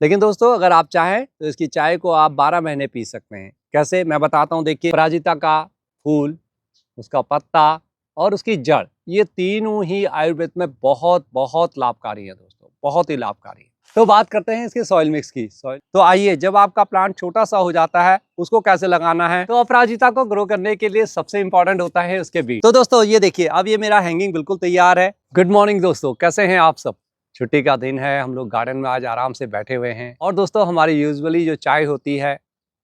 लेकिन दोस्तों अगर आप चाहें तो इसकी चाय को आप 12 महीने पी सकते हैं। कैसे, मैं बताता हूँ। देखिए, अपराजिता का फूल, उसका पत्ता और उसकी जड़, ये तीनों ही आयुर्वेद में बहुत बहुत लाभकारी है दोस्तों, बहुत ही लाभकारी है। तो बात करते हैं इसके सॉइल मिक्स की। सॉइल तो आइए, जब आपका प्लांट छोटा सा हो जाता है उसको कैसे लगाना है। तो अपराजिता को ग्रो करने के लिए सबसे इंपॉर्टेंट होता है उसके बीज। तो दोस्तों ये देखिए, अब ये मेरा हैंगिंग बिल्कुल तैयार है। गुड मॉर्निंग दोस्तों, कैसे हैं आप सब। छुट्टी का दिन है, हम लोग गार्डन में आज आराम से बैठे हुए हैं। और दोस्तों हमारी यूजुअली जो चाय होती है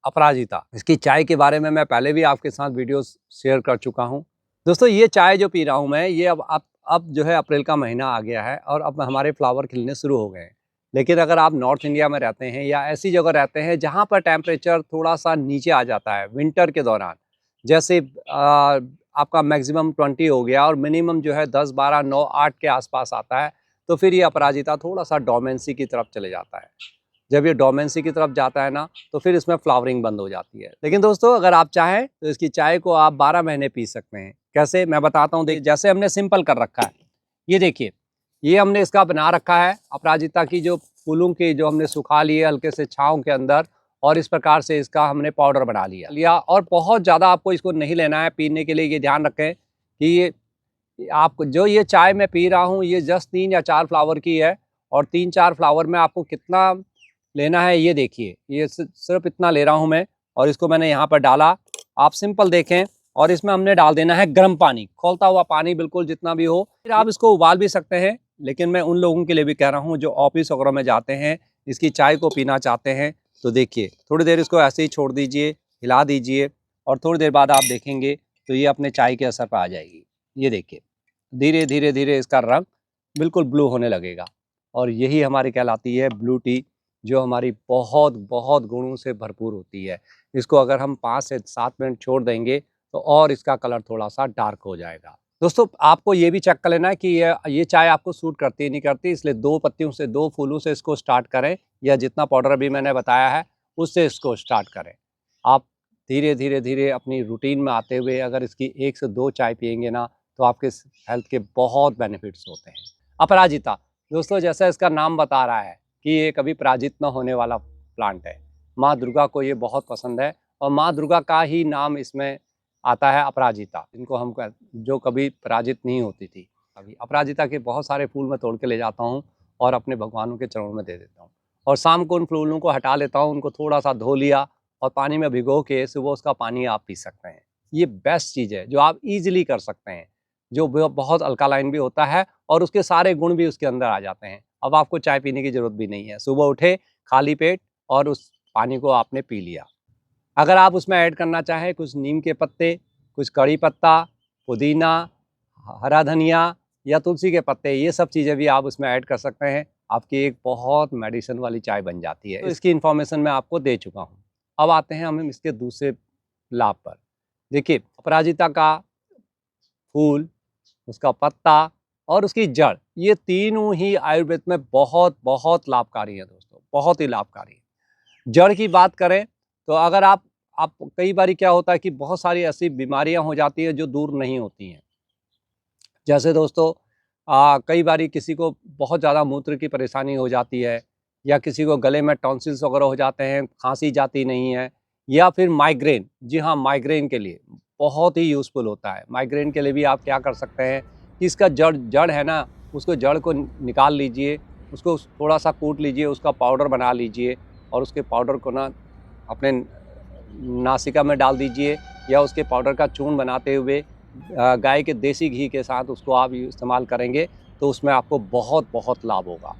अपराजिता, इसकी चाय के बारे में मैं पहले भी आपके साथ वीडियो शेयर कर चुका हूँ। दोस्तों ये चाय जो पी रहा हूँ मैं, ये अब जो है अप्रैल का महीना आ गया है और अब हमारे फ्लावर खिलने शुरू हो गए हैं। लेकिन अगर आप नॉर्थ इंडिया में रहते हैं या ऐसी जगह रहते हैं जहाँ पर टेम्परेचर थोड़ा सा नीचे आ जाता है विंटर के दौरान, जैसे आपका मैक्सिमम 20 हो गया और मिनिमम जो है 10, 12, 9, 8 के आसपास आता है, तो फिर ये अपराजिता थोड़ा सा डोमेंसी की तरफ चले जाता है। जब ये डोमेंसी की तरफ जाता है ना, तो फिर इसमें फ्लावरिंग बंद हो जाती है। लेकिन दोस्तों अगर आप चाहें तो इसकी चाय को आप 12 महीने पी सकते हैं। कैसे, मैं बताता हूँ। जैसे हमने सिंपल कर रखा है, ये देखिए, ये हमने इसका बना रखा है अपराजिता की जो फूलों की, जो हमने सुखा लिए हल्के से छाँव के अंदर, और इस प्रकार से इसका हमने पाउडर बना लिया। और बहुत ज़्यादा आपको इसको नहीं लेना है पीने के लिए। ये ध्यान रखें कि ये आपको जो ये चाय मैं पी रहा हूँ, ये जस्ट 3 या 4 फ्लावर की है। और 3-4 फ्लावर में आपको कितना लेना है ये देखिए, ये सिर्फ इतना ले रहा हूँ मैं। और इसको मैंने यहाँ पर डाला, आप सिंपल देखें। और इसमें हमने डाल देना है गर्म पानी, खौलता हुआ पानी, बिल्कुल जितना भी हो। फिर आप इसको उबाल भी सकते हैं, लेकिन मैं उन लोगों के लिए भी कह रहा हूँ जो ऑफिस वगैरह में जाते हैं, इसकी चाय को पीना चाहते हैं। तो देखिए, थोड़ी देर इसको ऐसे ही छोड़ दीजिए, हिला दीजिए, और थोड़ी देर बाद आप देखेंगे तो ये अपने चाय के असर पर आ जाएगी। ये देखिए, धीरे धीरे धीरे इसका रंग बिल्कुल ब्लू होने लगेगा। और यही हमारी कहलाती है ब्लू टी, जो हमारी बहुत बहुत गुणों से भरपूर होती है। इसको अगर हम 5 से 7 मिनट छोड़ देंगे तो और इसका कलर थोड़ा सा डार्क हो जाएगा। दोस्तों आपको ये भी चेक कर लेना है कि ये चाय आपको सूट करती है नहीं करती, इसलिए 2 पत्तियों से, 2 फूलों से इसको स्टार्ट करें, या जितना पाउडर अभी मैंने बताया है उससे इसको स्टार्ट करें। आप धीरे धीरे धीरे अपनी रूटीन में आते हुए अगर इसकी 1 से 2 चाय पिएंगे ना, तो आपके हेल्थ के बहुत बेनिफिट्स होते हैं। अपराजिता दोस्तों, जैसा इसका नाम बता रहा है कि ये कभी पराजित न होने वाला प्लांट है। माँ दुर्गा को ये बहुत पसंद है, और माँ दुर्गा का ही नाम इसमें आता है अपराजिता, जिनको हम जो कभी पराजित नहीं होती थी। अभी अपराजिता के बहुत सारे फूल मैं तोड़ के ले जाता हूँ और अपने भगवानों के चरणों में दे देता हूँ। और शाम को उन फूलों को हटा लेता हूँ, उनको थोड़ा सा धो लिया और पानी में भिगो के सुबह उसका पानी आप पी सकते हैं। ये बेस्ट चीज़ है जो आप ईजिली कर सकते हैं, जो बहुत अल्कालाइन भी होता है और उसके सारे गुण भी उसके अंदर आ जाते हैं। अब आपको चाय पीने की ज़रूरत भी नहीं है। सुबह उठे खाली पेट और उस पानी को आपने पी लिया। अगर आप उसमें ऐड करना चाहें कुछ नीम के पत्ते, कुछ कड़ी पत्ता, पुदीना, हरा धनिया या तुलसी के पत्ते, ये सब चीज़ें भी आप उसमें ऐड कर सकते हैं। आपकी एक बहुत मेडिसिन वाली चाय बन जाती है। तो इसकी इन्फॉर्मेशन मैं आपको दे चुका हूँ। अब आते हैं हम इसके दूसरे लाभ पर। देखिए, अपराजिता का फूल, उसका पत्ता और उसकी जड़, ये तीनों ही आयुर्वेद में बहुत बहुत लाभकारी है दोस्तों, बहुत ही लाभकारी है। जड़ की बात करें तो अगर आप कई बार क्या होता है कि बहुत सारी ऐसी बीमारियां हो जाती हैं जो दूर नहीं होती हैं। जैसे दोस्तों कई बारी किसी को बहुत ज़्यादा मूत्र की परेशानी हो जाती है, या किसी को गले में टॉन्सिल्स वगैरह हो जाते हैं, खांसी जाती नहीं है, या फिर माइग्रेन। जी हाँ, माइग्रेन के लिए बहुत ही यूज़फुल होता है। माइग्रेन के लिए भी आप क्या कर सकते हैं कि इसका जड़ जड़ है ना, उसको जड़ को निकाल लीजिए, उसको थोड़ा सा कूट लीजिए, उसका पाउडर बना लीजिए, और उसके पाउडर को ना अपने नासिका में डाल दीजिए, या उसके पाउडर का चूर्ण बनाते हुए गाय के देसी घी के साथ उसको आप इस्तेमाल करेंगे, तो उसमें आपको बहुत बहुत लाभ होगा,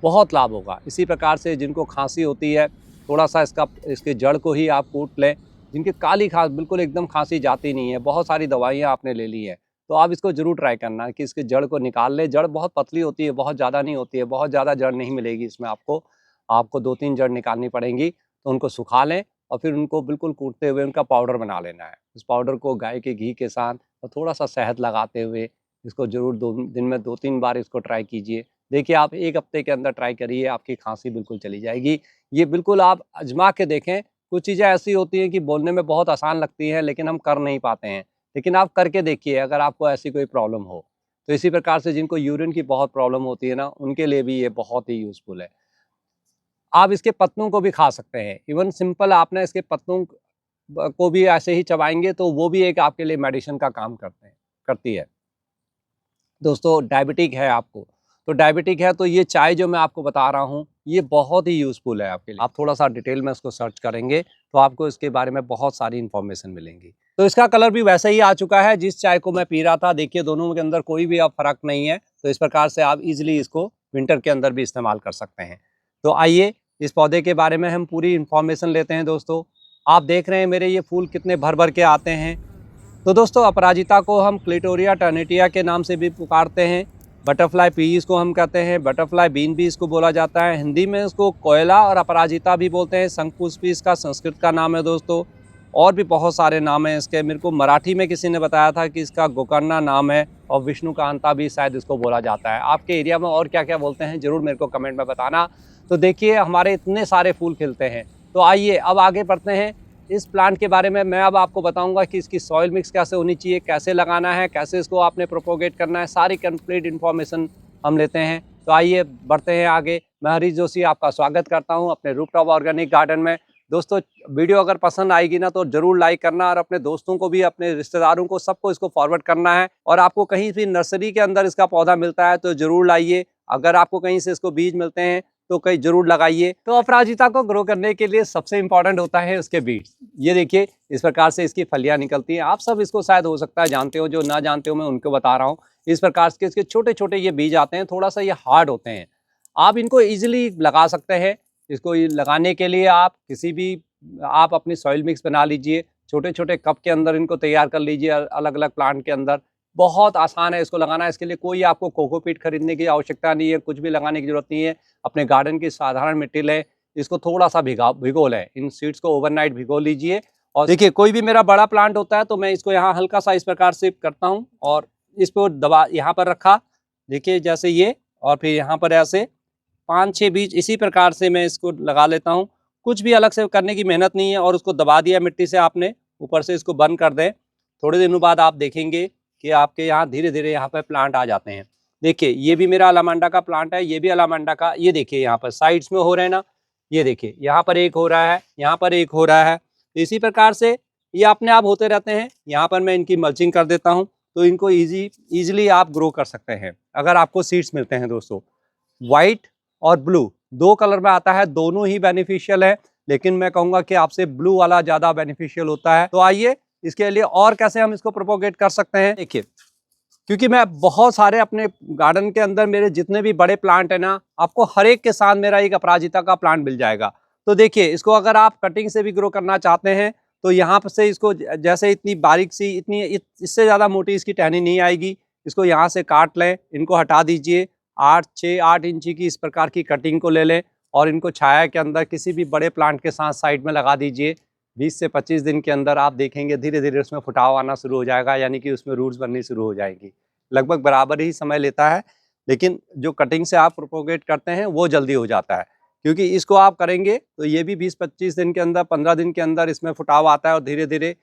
बहुत लाभ होगा। इसी प्रकार से जिनको खांसी होती है, थोड़ा सा इसके जड़ को ही आप कूट लें। जिनकी काली खांस, बिल्कुल एकदम खांसी जाती नहीं है, बहुत सारी दवाइयाँ आपने ले ली हैं, तो आप इसको ज़रूर ट्राई करना कि इसके जड़ को निकाल लें। जड़ बहुत पतली होती है, बहुत ज़्यादा नहीं होती है, बहुत ज़्यादा जड़ नहीं मिलेगी इसमें आपको। आपको 2-3 जड़ निकालनी पड़ेंगी, तो उनको सुखा लें और फिर उनको बिल्कुल कूटते हुए उनका पाउडर बना लेना है। उस पाउडर को गाय के घी के साथ और थोड़ा-सा शहद लगाते हुए इसको ज़रूर 2 दिन में 2-3 बार इसको ट्राई कीजिए। देखिए, आप 1 हफ्ते के अंदर ट्राई करिए, आपकी खाँसी बिल्कुल चली जाएगी। ये बिल्कुल आप आज़मा के देखें। कुछ चीज़ें ऐसी होती हैं कि बोलने में बहुत आसान लगती हैं, लेकिन हम कर नहीं पाते हैं। लेकिन आप करके देखिए, अगर आपको ऐसी कोई प्रॉब्लम हो। तो इसी प्रकार से जिनको यूरिन की बहुत प्रॉब्लम होती है ना, उनके लिए भी ये बहुत ही यूज़फुल है। आप इसके पत्तों को भी खा सकते हैं। इवन सिंपल आपने इसके पत्तों को भी ऐसे ही चबाएंगे तो वो भी एक आपके लिए मेडिसिन का काम करती है। दोस्तों डायबिटिक है आपको, तो डायबिटिक है तो ये चाय जो मैं आपको बता रहा हूँ ये बहुत ही यूज़फुल है आपके लिए। आप थोड़ा सा डिटेल में इसको सर्च करेंगे तो आपको इसके बारे में बहुत सारी इन्फॉर्मेशन मिलेंगी। तो इसका कलर भी वैसे ही आ चुका है जिस चाय को मैं पी रहा था। देखिए दोनों के अंदर कोई भी अब फ़र्क नहीं है। तो इस प्रकार से आप इजीली इसको विंटर के अंदर भी इस्तेमाल कर सकते हैं। तो आइए इस पौधे के बारे में हम पूरी इन्फॉर्मेशन लेते हैं। दोस्तों आप देख रहे हैं मेरे ये फूल कितने भर भर के आते हैं। तो दोस्तों अपराजिता को हम क्लिटोरिया टर्निटिया के नाम से भी पुकारते हैं। बटरफ्लाई पीस को हम कहते हैं, बटरफ्लाई बीन भी इसको बोला जाता है। हिंदी में इसको कोयला और अपराजिता भी बोलते हैं। शंखपुष्पी इसका संस्कृत का नाम है दोस्तों। और भी बहुत सारे नाम हैं इसके। मेरे को मराठी में किसी ने बताया था कि इसका गोकर्णा नाम है और विष्णुकांता भी शायद इसको बोला जाता है। आपके एरिया में और क्या क्या बोलते हैं ज़रूर मेरे को कमेंट में बताना। तो देखिए हमारे इतने सारे फूल खिलते हैं। तो आइए अब आगे बढ़ते हैं। इस प्लांट के बारे में मैं अब आपको बताऊंगा कि इसकी सॉइल मिक्स कैसे होनी चाहिए, कैसे लगाना है, कैसे इसको आपने प्रोपोगेट करना है, सारी कंप्लीट इन्फॉर्मेशन हम लेते हैं। तो आइए बढ़ते हैं आगे। मैं हरीश जोशी आपका स्वागत करता हूं अपने रूफटॉप ऑर्गेनिक गार्डन में। दोस्तों वीडियो अगर पसंद आएगी ना तो ज़रूर लाइक करना और अपने दोस्तों को भी, अपने रिश्तेदारों को, सबको इसको फॉरवर्ड करना है। और आपको कहीं भी नर्सरी के अंदर इसका पौधा मिलता है तो ज़रूर लाइए। अगर आपको कहीं से इसको बीज मिलते हैं तो कहीं जरूर लगाइए। तो अपराजिता को ग्रो करने के लिए सबसे इंपॉर्टेंट होता है उसके बीज। ये देखिए इस प्रकार से इसकी फलियां निकलती हैं। आप सब इसको शायद हो सकता है जानते हो, जो ना जानते हो मैं उनको बता रहा हूँ। इस प्रकार के इसके छोटे छोटे ये बीज आते हैं, थोड़ा सा ये हार्ड होते हैं। आप इनको इजीली लगा सकते हैं। इसको लगाने के लिए आप किसी भी, आप अपनी सॉइल मिक्स बना लीजिए, छोटे छोटे कप के अंदर इनको तैयार कर लीजिए अलग अलग प्लांट के अंदर। बहुत आसान है इसको लगाना। इसके लिए कोई आपको कोकोपीट खरीदने की आवश्यकता नहीं है, कुछ भी लगाने की जरूरत नहीं है। अपने गार्डन की साधारण मिट्टी लें, इसको थोड़ा सा भिगो लें। इन सीड्स को ओवरनाइट भिगो लीजिए। और देखिए कोई भी मेरा बड़ा प्लांट होता है तो मैं इसको यहाँ हल्का सा इस प्रकार से करता हूँ और इसको दबा यहाँ पर रखा, देखिए जैसे ये, और फिर यहाँ पर ऐसे 5-6 बीज इसी प्रकार से मैं इसको लगा लेता हूँ। कुछ भी अलग से करने की मेहनत नहीं है। और उसको दबा दिया मिट्टी से आपने, ऊपर से इसको बंद कर दें। थोड़े दिनों बाद आप देखेंगे कि आपके यहाँ धीरे धीरे यहाँ पर प्लांट आ जाते हैं। देखिए ये भी मेरा अलामांडा का प्लांट है, ये भी अलामांडा का। ये देखिए यहाँ पर साइड्स में हो रहे हैं ना, ये देखिए यहाँ पर एक हो रहा है, यहाँ पर एक हो रहा है। इसी प्रकार से ये अपने आप होते रहते हैं। यहाँ पर मैं इनकी मल्चिंग कर देता हूँ तो इनको इजीली आप ग्रो कर सकते हैं अगर आपको सीड्स मिलते हैं। दोस्तों वाइट और ब्लू 2 कलर में आता है, दोनों ही बेनिफिशियल है, लेकिन मैं कहूँगा कि आपसे ब्लू वाला ज़्यादा बेनिफिशियल होता है। तो आइए इसके लिए और कैसे हम इसको प्रोपोगेट कर सकते हैं। देखिए क्योंकि मैं बहुत सारे अपने गार्डन के अंदर, मेरे जितने भी बड़े प्लांट है ना, आपको हर एक के साथ मेरा एक अपराजिता का प्लांट मिल जाएगा। तो देखिए इसको अगर आप कटिंग से भी ग्रो करना चाहते हैं तो यहाँ से इसको जैसे इतनी बारीक सी, इससे ज़्यादा मोटी इसकी टहनी नहीं आएगी। इसको यहाँ से काट लें, इनको हटा दीजिए। 6-8 इंची की इस प्रकार की कटिंग को ले लें और इनको छाया के अंदर किसी भी बड़े प्लांट के साथ साइड में लगा दीजिए। 20 से 25 दिन के अंदर आप देखेंगे धीरे धीरे उसमें फुटाव आना शुरू हो जाएगा, यानी कि उसमें रूट्स बननी शुरू हो जाएगी। लगभग बराबर ही समय लेता है, लेकिन जो कटिंग से आप प्रोपोगेट करते हैं वो जल्दी हो जाता है। क्योंकि इसको आप करेंगे तो ये भी 20-25 दिन के अंदर, 15 दिन के अंदर इसमें फुटाव आता है और धीरे धीरे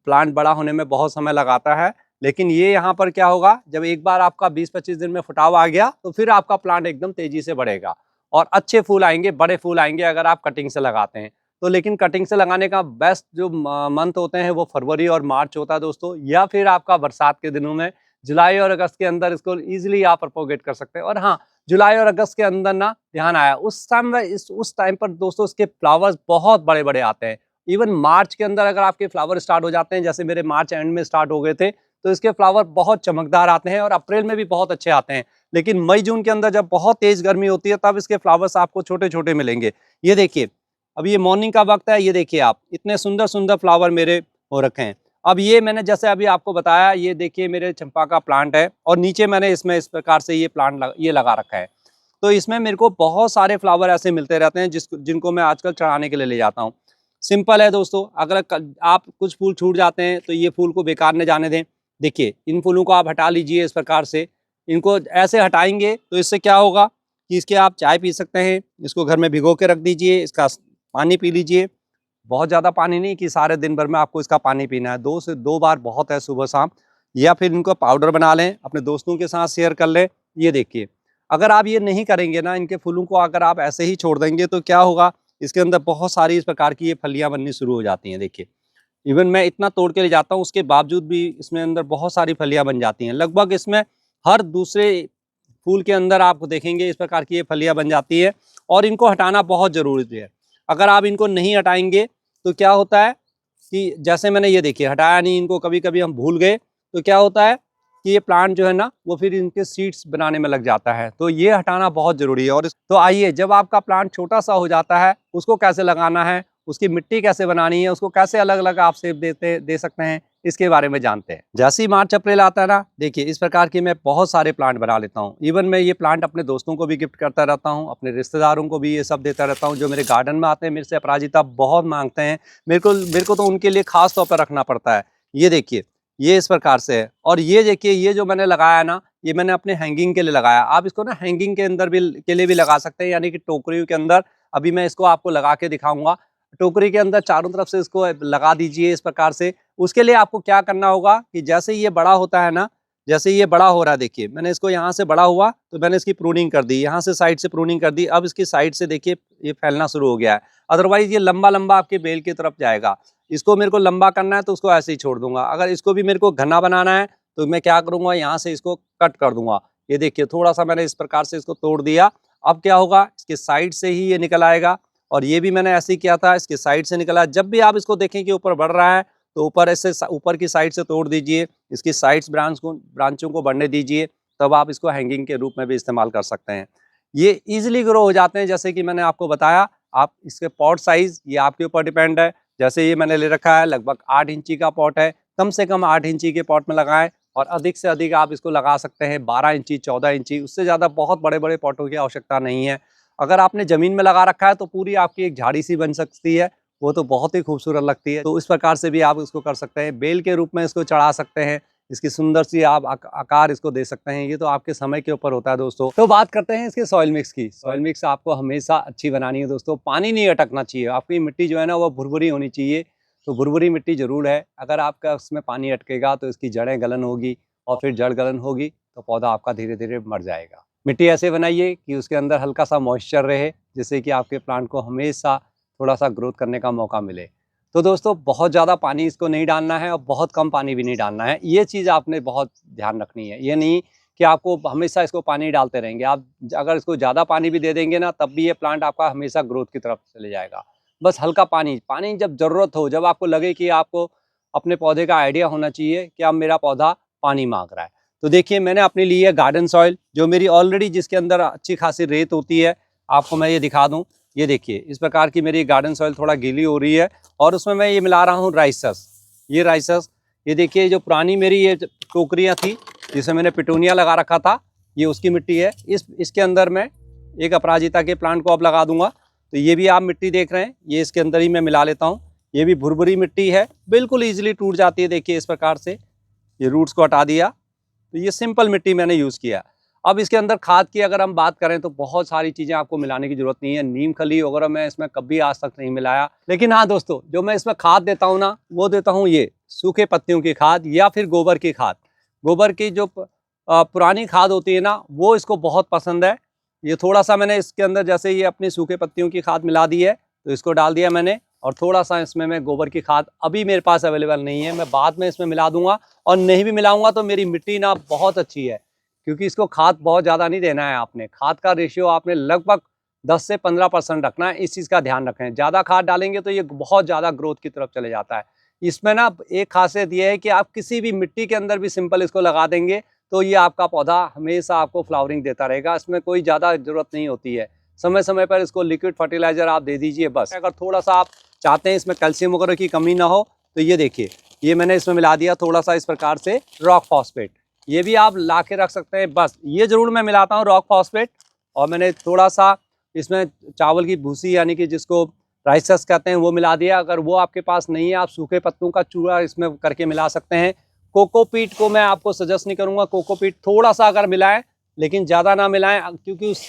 प्लांट बड़ा होने में बहुत समय लगाता है। लेकिन ये यहाँ पर क्या होगा, जब एक बार आपका 20-25 दिन में फुटाव आ गया तो फिर आपका प्लांट एकदम तेजी से बढ़ेगा और अच्छे फूल आएंगे, बड़े फूल आएंगे अगर आप कटिंग से लगाते हैं तो। लेकिन कटिंग से लगाने का बेस्ट जो मंथ होते हैं वो फरवरी और मार्च होता है दोस्तों, या फिर आपका बरसात के दिनों में जुलाई और अगस्त के अंदर इसको इजीली आप प्रोपोगेट कर सकते हैं। और हाँ, जुलाई और अगस्त के अंदर ना ध्यान आया, उस टाइम पर दोस्तों इसके फ्लावर्स बहुत बड़े बड़े आते हैं। इवन मार्च के अंदर अगर आपके फ्लावर स्टार्ट हो जाते हैं, जैसे मेरे मार्च एंड में स्टार्ट हो गए थे, तो इसके फ्लावर बहुत चमकदार आते हैं और अप्रैल में भी बहुत अच्छे आते हैं। लेकिन मई जून के अंदर जब बहुत तेज गर्मी होती है तब इसके फ्लावर्स आपको छोटे छोटे मिलेंगे। ये देखिए अब ये मॉर्निंग का वक्त है, ये देखिए आप इतने सुंदर सुंदर फ्लावर मेरे हो रखे हैं। अब ये मैंने जैसे अभी आपको बताया, ये देखिए मेरे चंपा का प्लांट है और नीचे मैंने इसमें इस प्रकार से ये प्लांट ये लगा रखा है। तो इसमें मेरे को बहुत सारे फ्लावर ऐसे मिलते रहते हैं जिनको मैं आजकल चढ़ाने के लिए ले जाता हूँ। सिंपल है दोस्तों, अगर आप कुछ फूल छूट जाते हैं तो ये फूल को बेकार न जाने दें। देखिए इन फूलों को आप हटा लीजिए इस प्रकार से। इनको ऐसे हटाएंगे तो इससे क्या होगा कि इसके आप चाय पी सकते हैं। इसको घर में भिगो के रख दीजिए, इसका पानी पी लीजिए। बहुत ज़्यादा पानी नहीं कि सारे दिन भर में आपको इसका पानी पीना है, 2 से 2 बार बहुत है, सुबह शाम। या फिर इनको पाउडर बना लें, अपने दोस्तों के साथ शेयर कर लें। ये देखिए अगर आप ये नहीं करेंगे ना, इनके फूलों को अगर आप ऐसे ही छोड़ देंगे तो क्या होगा, इसके अंदर बहुत सारी इस प्रकार की ये फलियां बननी शुरू हो जाती हैं। देखिए इवन मैं इतना तोड़ के ले जाता हूँ, उसके बावजूद भी इसमें अंदर बहुत सारी फलियां बन जाती हैं। लगभग इसमें हर दूसरे फूल के अंदर आप देखेंगे इस प्रकार की ये फलियां बन जाती है, और इनको हटाना बहुत ज़रूरी है। अगर आप इनको नहीं हटाएंगे तो क्या होता है कि जैसे मैंने ये देखिए हटाया नहीं इनको, कभी कभी हम भूल गए, तो क्या होता है कि ये प्लांट जो है ना वो फिर इनके सीड्स बनाने में लग जाता है। तो ये हटाना बहुत ज़रूरी है। और तो आइए, जब आपका प्लांट छोटा सा हो जाता है उसको कैसे लगाना है, उसकी मिट्टी कैसे बनानी है, उसको कैसे अलग अलग आप शेप दे सकते हैं, इसके बारे में जानते हैं। जैसे ही मार्च अप्रैल आता है ना, देखिए इस प्रकार की मैं बहुत सारे प्लांट बना लेता हूँ। इवन मैं ये प्लांट अपने दोस्तों को भी गिफ्ट करता रहता हूँ, अपने रिश्तेदारों को भी ये सब देता रहता हूँ। जो मेरे गार्डन में आते हैं मेरे से अपराजिता बहुत मांगते हैं, मेरे को तो उनके लिए खास तौर पर रखना पड़ता है। ये देखिए ये इस प्रकार से है। और ये देखिए ये जो मैंने लगाया ना, ये मैंने अपने हैंगिंग के लिए लगाया। आप इसको ना हैंगिंग के अंदर भी के लिए भी लगा सकते हैं, यानी कि टोकरियों के अंदर। अभी मैं इसको आपको लगा के दिखाऊंगा। टोकरी के अंदर चारों तरफ से इसको लगा दीजिए इस प्रकार से। उसके लिए आपको क्या करना होगा कि जैसे ये बड़ा होता है ना, जैसे ये बड़ा हो रहा है, देखिए मैंने इसको यहाँ से बड़ा हुआ तो मैंने इसकी प्रूनिंग कर दी, यहाँ से साइड से प्रूनिंग कर दी। अब इसकी साइड से देखिए ये फैलना शुरू हो गया है। अदरवाइज ये लंबा लंबा आपके बेल की तरफ जाएगा। इसको मेरे को लंबा करना है तो उसको ऐसे ही छोड़ दूंगा। अगर इसको भी मेरे को घना बनाना है तो मैं क्या करूंगा, यहाँ से इसको कट कर दूंगा। ये देखिए थोड़ा सा मैंने इस प्रकार से इसको तोड़ दिया। अब क्या होगा, इसके साइड से ही ये निकल आएगा। और ये भी मैंने ऐसे ही किया था, इसके साइड से निकला। जब भी आप इसको देखें कि ऊपर बढ़ रहा है तो ऊपर ऐसे ऊपर की साइड से तोड़ दीजिए, इसकी साइड्स ब्रांचों को बढ़ने दीजिए, तब आप इसको हैंगिंग के रूप में भी इस्तेमाल कर सकते हैं। ये इजीली ग्रो हो जाते हैं, जैसे कि मैंने आपको बताया। आप इसके पॉट साइज ये आपके ऊपर डिपेंड है। जैसे ये मैंने ले रखा है, लगभग 8 इंची का पॉट है। कम से कम 8 इंची के पॉट में लगाएं, और अधिक से अधिक आप इसको लगा सकते हैं 12 इंची 14 इंची, उससे ज़्यादा बहुत बड़े बड़े पॉटों की आवश्यकता नहीं है। अगर आपने ज़मीन में लगा रखा है तो पूरी आपकी एक झाड़ी सी बन सकती है, वो तो बहुत ही खूबसूरत लगती है। तो इस प्रकार से भी आप इसको कर सकते हैं। बेल के रूप में इसको चढ़ा सकते हैं, इसकी सुंदर सी आप आकार इसको दे सकते हैं। ये तो आपके समय के ऊपर होता है दोस्तों। तो बात करते हैं इसके सॉइल मिक्स की। सॉइल मिक्स आपको हमेशा अच्छी बनानी है दोस्तों। पानी नहीं अटकना चाहिए, आपकी मिट्टी जो है ना वो भुरभुरी होनी चाहिए। तो भुरभुरी मिट्टी जरूर है। अगर आपका उसमें पानी अटकेगा तो इसकी जड़ें गलन होगी, और फिर जड़ गलन होगी तो पौधा आपका धीरे धीरे मर जाएगा। मिट्टी ऐसे बनाइए कि उसके अंदर हल्का सा मॉइस्चर रहे, जिससे कि आपके प्लांट को हमेशा थोड़ा सा ग्रोथ करने का मौका मिले। तो दोस्तों बहुत ज़्यादा पानी इसको नहीं डालना है, और बहुत कम पानी भी नहीं डालना है। ये चीज़ आपने बहुत ध्यान रखनी है। ये नहीं कि आपको हमेशा इसको पानी डालते रहेंगे। आप अगर इसको ज़्यादा पानी भी दे देंगे ना, तब भी ये प्लांट आपका हमेशा ग्रोथ की तरफ चले जाएगा। बस हल्का पानी जब ज़रूरत हो, जब आपको लगे कि आपको अपने पौधे का आइडिया होना चाहिए कि अब मेरा पौधा पानी मांग रहा है। तो देखिए मैंने अपने लिए गार्डन सॉइल, जो मेरी ऑलरेडी जिसके अंदर अच्छी खासी रेत होती है, आपको मैं ये दिखा दूं। ये देखिए इस प्रकार की मेरी गार्डन सॉइल थोड़ा गीली हो रही है, और उसमें मैं ये मिला रहा हूँ राइसस। ये राइसस, ये देखिए जो पुरानी मेरी ये टोकरियाँ थी जिसमें मैंने पिटूनिया लगा रखा था, ये उसकी मिट्टी है। इसके अंदर मैं एक अपराजिता के प्लांट को अब लगा दूंगा। तो ये भी आप मिट्टी देख रहे हैं, ये इसके अंदर ही मैं मिला लेता हूँ। ये भी भुरभुरी मिट्टी है, बिल्कुल ईजिली टूट जाती है। देखिए इस प्रकार से ये रूट्स को हटा दिया। तो ये सिंपल मिट्टी मैंने यूज़ किया। अब इसके अंदर खाद की अगर हम बात करें तो बहुत सारी चीज़ें आपको मिलाने की जरूरत नहीं है। नीम खली वगैरह मैं इसमें कभी आज तक नहीं मिलाया। लेकिन हाँ दोस्तों, जो मैं इसमें खाद देता हूँ ना, वो देता हूँ ये सूखे पत्तियों की खाद, या फिर गोबर की खाद। गोबर की जो पुरानी खाद होती है ना, वो इसको बहुत पसंद है। ये थोड़ा सा मैंने इसके अंदर, जैसे ये अपनी सूखे पत्तियों की खाद मिला दी है, तो इसको डाल दिया मैंने। और थोड़ा सा इसमें मैं गोबर की खाद अभी मेरे पास अवेलेबल नहीं है, मैं बाद में इसमें मिला दूंगा। और नहीं भी मिलाऊंगा तो मेरी मिट्टी ना बहुत अच्छी है, क्योंकि इसको खाद बहुत ज़्यादा नहीं देना है। आपने खाद का रेशियो आपने लगभग 10 से 15% रखना है। इस चीज़ का ध्यान रखें। ज़्यादा खाद डालेंगे तो ये बहुत ज़्यादा ग्रोथ की तरफ चले जाता है। इसमें ना एक खासियत ये है कि आप किसी भी मिट्टी के अंदर भी सिंपल इसको लगा देंगे तो ये आपका पौधा हमेशा आपको फ्लावरिंग देता रहेगा। इसमें कोई ज़्यादा ज़रूरत नहीं होती है। समय समय पर इसको लिक्विड फर्टिलाइज़र आप दे दीजिए बस। अगर थोड़ा सा आप चाहते हैं इसमें कैल्शियम वगैरह की कमी ना हो, तो ये देखिए ये मैंने इसमें मिला दिया थोड़ा सा इस प्रकार से रॉक फॉस्फेट। ये भी आप ला के रख सकते हैं। बस ये ज़रूर मैं मिलाता हूँ रॉक फॉस्फेट, और मैंने थोड़ा सा इसमें चावल की भूसी, यानी कि जिसको राइसस कहते हैं, वो मिला दिया। अगर वो आपके पास नहीं है, आप सूखे पत्तों का चूरा इसमें करके मिला सकते हैं। कोकोपीट को मैं आपको सजेस्ट नहीं करूँगा। कोकोपीट थोड़ा सा अगर मिलाएं, लेकिन ज़्यादा ना मिलाएं, क्योंकि उस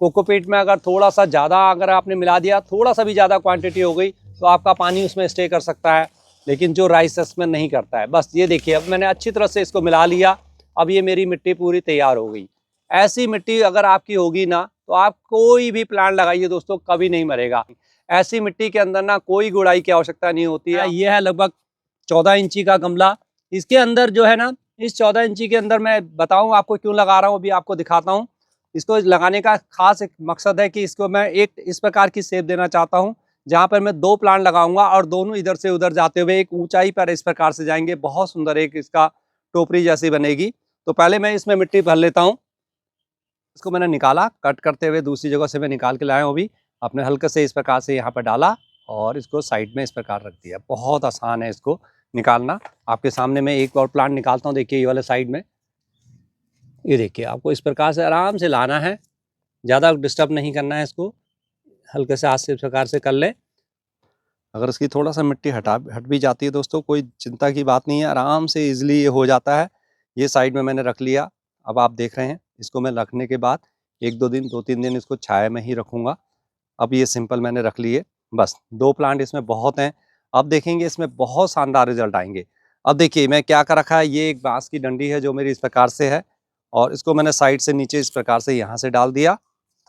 कोकोपीट में अगर थोड़ा सा ज़्यादा अगर आपने मिला दिया, थोड़ा सा भी ज़्यादा क्वांटिटी हो गई, तो आपका पानी उसमें स्टे कर सकता है, लेकिन जो राइसस में नहीं करता है। बस ये देखिए अब मैंने अच्छी तरह से इसको मिला लिया। अब ये मेरी मिट्टी पूरी तैयार हो गई। ऐसी मिट्टी अगर आपकी होगी ना तो आप कोई भी प्लांट लगाइए दोस्तों, कभी नहीं मरेगा। ऐसी मिट्टी के अंदर ना कोई गुड़ाई की आवश्यकता नहीं होती है। ये है लगभग 14 इंची का गमला। इसके अंदर जो है ना, इस 14 इंची के अंदर मैं बताऊं आपको क्यों लगा रहा हूं, अभी आपको दिखाता हूं। इसको लगाने का खास एक मकसद है कि इसको मैं एक इस प्रकार की शेप देना चाहता हूं, जहां पर मैं 2 प्लांट लगाऊंगा और दोनों इधर से उधर जाते हुए एक ऊंचाई पर इस प्रकार से जाएंगे। बहुत सुंदर एक इसका टोपरी जैसी बनेगी। तो पहले मैं इसमें मिट्टी भर लेता हूँ। इसको मैंने निकाला, कट करते हुए दूसरी जगह से मैं निकाल के लाया हूँ। अभी अपने हल्के से इस प्रकार से यहाँ पर डाला और इसको साइड में इस प्रकार रख दिया। बहुत आसान है इसको निकालना। आपके सामने मैं एक और प्लांट निकालता हूँ, देखिए ये वाले साइड में। ये देखिए, आपको इस प्रकार से आराम से लाना है, ज़्यादा डिस्टर्ब नहीं करना है इसको। हल्के से हाथ से इस प्रकार से कर ले। अगर इसकी थोड़ा सा मिट्टी हट भी जाती है दोस्तों, कोई चिंता की बात नहीं है, आराम से ईजिली ये हो जाता है। ये साइड में मैंने रख लिया। अब आप देख रहे हैं, इसको मैं रखने के बाद 1-2 दिन 2-3 दिन इसको छाया में ही रखूँगा। अब ये सिंपल मैंने रख लिए, बस 2 प्लांट इसमें बहुत हैं। अब देखेंगे इसमें बहुत शानदार रिजल्ट आएंगे। अब देखिए मैं क्या कर रखा है, ये एक बांस की डंडी है जो मेरी इस प्रकार से है और इसको मैंने साइड से नीचे इस प्रकार से यहाँ से डाल दिया।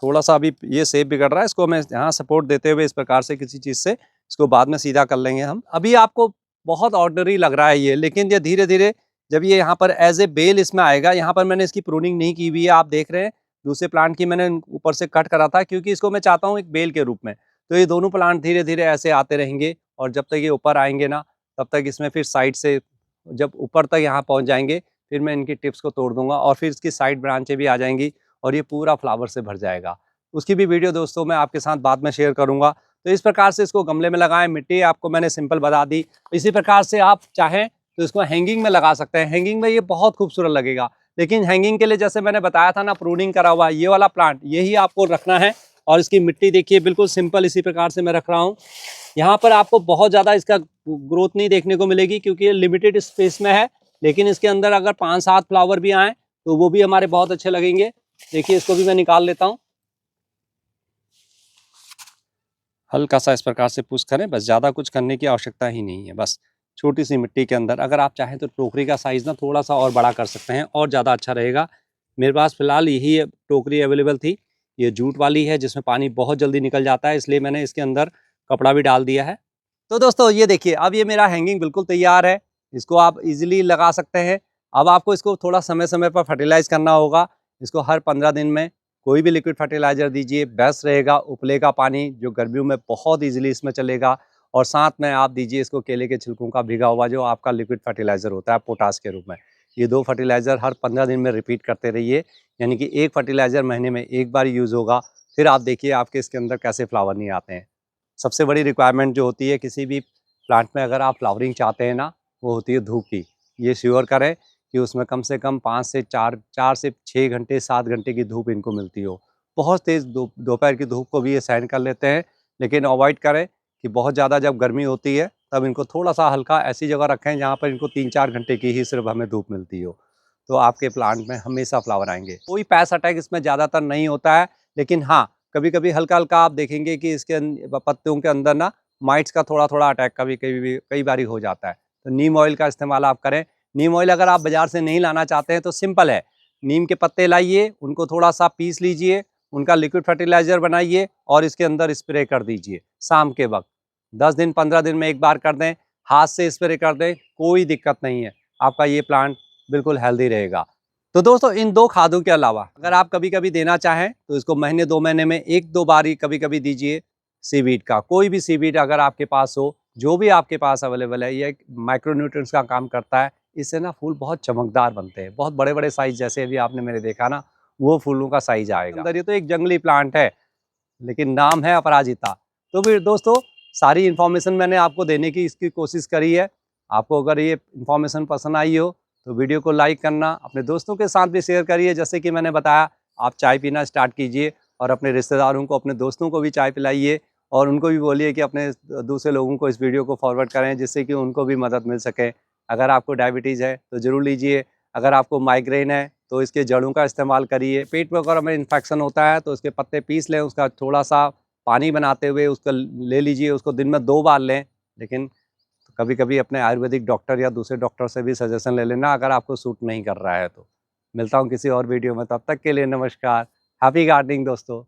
थोड़ा सा अभी ये शेप बिगड़ रहा है, इसको मैं यहाँ सपोर्ट देते हुए इस प्रकार से किसी चीज़ से इसको बाद में सीधा कर लेंगे हम। अभी आपको बहुत ऑर्डिनरी लग रहा है ये, लेकिन ये धीरे धीरे जब ये यहाँ पर एज ए बेल इसमें आएगा, यहाँ पर मैंने इसकी प्रूनिंग नहीं की हुई है, आप देख रहे हैं। दूसरे प्लांट की मैंने ऊपर से कट करा था क्योंकि इसको मैं चाहता हूँ एक बेल के रूप में। तो ये दोनों प्लांट धीरे धीरे ऐसे आते रहेंगे और जब तक ये ऊपर आएंगे ना, तब तक इसमें फिर साइड से जब ऊपर तक यहाँ पहुँच जाएंगे, फिर मैं इनकी टिप्स को तोड़ दूंगा और फिर इसकी साइड ब्रांचें भी आ जाएंगी और ये पूरा फ्लावर से भर जाएगा। उसकी भी वीडियो दोस्तों मैं आपके साथ बाद में शेयर करूंगा। तो इस प्रकार से इसको गमले में लगाएं। मिट्टी आपको मैंने सिंपल बता दी। इसी प्रकार से आप चाहें तो इसको हैंगिंग में लगा सकते हैं। हैंगिंग में ये बहुत खूबसूरत लगेगा, लेकिन हैंगिंग के लिए जैसे मैंने बताया था ना, प्रूनिंग करा हुआ ये वाला प्लांट यही आपको रखना है। और इसकी मिट्टी देखिए बिल्कुल सिंपल इसी प्रकार से मैं रख रहा हूँ। यहाँ पर आपको बहुत ज़्यादा इसका ग्रोथ नहीं देखने को मिलेगी क्योंकि ये लिमिटेड स्पेस में है, लेकिन इसके अंदर अगर 5-7 फ्लावर भी आए तो वो भी हमारे बहुत अच्छे लगेंगे। देखिए इसको भी मैं निकाल लेता हूँ। हल्का सा इस प्रकार से पुश करें, बस ज़्यादा कुछ करने की आवश्यकता ही नहीं है। बस छोटी सी मिट्टी के अंदर अगर आप चाहें तो टोकरी का साइज़ ना थोड़ा सा और बड़ा कर सकते हैं और ज़्यादा अच्छा रहेगा। मेरे पास फ़िलहाल यही टोकरी अवेलेबल थी। ये जूट वाली है जिसमें पानी बहुत जल्दी निकल जाता है, इसलिए मैंने इसके अंदर कपड़ा भी डाल दिया है। तो दोस्तों ये देखिए, अब ये मेरा हैंगिंग बिल्कुल तैयार है। इसको आप ईजिली लगा सकते हैं। अब आपको इसको थोड़ा समय समय पर फर्टिलाइज़ करना होगा। इसको हर 15 दिन में कोई भी लिक्विड फर्टिलाइज़र दीजिए, बेस्ट रहेगा। उपले का पानी जो गर्मियों में बहुत ईजिली इसमें चलेगा। और साथ में आप दीजिए इसको केले के छिलकों का भिगा हुआ जो आपका लिक्विड फर्टिलाइज़र होता है पोटाश के रूप में। ये 2 फर्टिलाइज़र हर 15 दिन में रिपीट करते रहिए, यानी कि 1 फर्टिलाइज़र महीने में 1 बार यूज़ होगा। फिर आप देखिए आपके इसके अंदर कैसे फ्लावर नहीं आते हैं। सबसे बड़ी रिक्वायरमेंट जो होती है किसी भी प्लांट में अगर आप फ्लावरिंग चाहते हैं ना, वो होती है धूप की। ये श्योर करें कि उसमें कम से कम 5 से 4 से 6 घंटे 7 घंटे की धूप इनको मिलती हो। बहुत तेज़ दोपहर की धूप को भी ये सहन कर लेते हैं, लेकिन अवॉइड करें कि बहुत ज़्यादा जब गर्मी होती है तब इनको थोड़ा सा हल्का ऐसी जगह रखें जहाँ पर इनको 3-4 घंटे की ही सिर्फ हमें धूप मिलती हो। तो आपके प्लांट में हमेशा फ्लावर आएंगे। कोई पेस्ट अटैक इसमें ज़्यादातर नहीं होता है, लेकिन हाँ कभी कभी हल्का हल्का आप देखेंगे कि इसके पत्तियों के अंदर ना माइट्स का थोड़ा थोड़ा अटैक कई बारी हो जाता है। तो नीम ऑयल का इस्तेमाल आप करें। नीम ऑयल अगर आप बाज़ार से नहीं लाना चाहते हैं तो सिंपल है, नीम के पत्ते लाइए, उनको थोड़ा सा पीस लीजिए, उनका लिक्विड फर्टिलाइज़र बनाइए और इसके अंदर स्प्रे कर दीजिए शाम के वक्त। 10 दिन 15 दिन में एक बार कर दें, हाथ से स्प्रे कर दें, कोई दिक्कत नहीं है। आपका ये प्लांट बिल्कुल हेल्दी रहेगा। तो दोस्तों इन 2 खादों के अलावा अगर आप कभी कभी देना चाहें तो इसको महीने 2 महीने में 1-2 बार ही कभी कभी दीजिए। सीवीड का कोई भी सीवीड अगर आपके पास हो, जो भी आपके पास अवेलेबल है, ये माइक्रोन्यूट्रिएंट्स का काम करता है। इससे ना फूल बहुत चमकदार बनते हैं, बहुत बड़े बड़े साइज जैसे अभी आपने मेरे देखा ना, वो फूलों का साइज आएगा। अंदर ये तो एक जंगली प्लांट है लेकिन नाम है अपराजिता। तो फिर दोस्तों सारी इन्फॉर्मेशन मैंने आपको देने की इसकी कोशिश करी है। आपको अगर ये इन्फॉर्मेशन पसंद आई हो तो वीडियो को लाइक करना, अपने दोस्तों के साथ भी शेयर करिए। जैसे कि मैंने बताया, आप चाय पीना स्टार्ट कीजिए और अपने रिश्तेदारों को, अपने दोस्तों को भी चाय पिलाइए और उनको भी बोलिए कि अपने दूसरे लोगों को इस वीडियो को फॉरवर्ड करें जिससे कि उनको भी मदद मिल सके। अगर आपको डायबिटीज़ है तो ज़रूर लीजिए। अगर आपको माइग्रेन है तो इसके जड़ों का इस्तेमाल करिए। पेट में अगर हमें इन्फेक्शन होता है तो उसके पत्ते पीस लें, उसका थोड़ा सा पानी बनाते हुए उसको ले लीजिए, उसको दिन में 2 बार लें। लेकिन कभी कभी अपने आयुर्वेदिक डॉक्टर या दूसरे डॉक्टर से भी सजेशन ले लेना अगर आपको सूट नहीं कर रहा है तो। मिलता हूँ किसी और वीडियो में, तब तक के लिए नमस्कार। हैप्पी गार्डनिंग दोस्तों।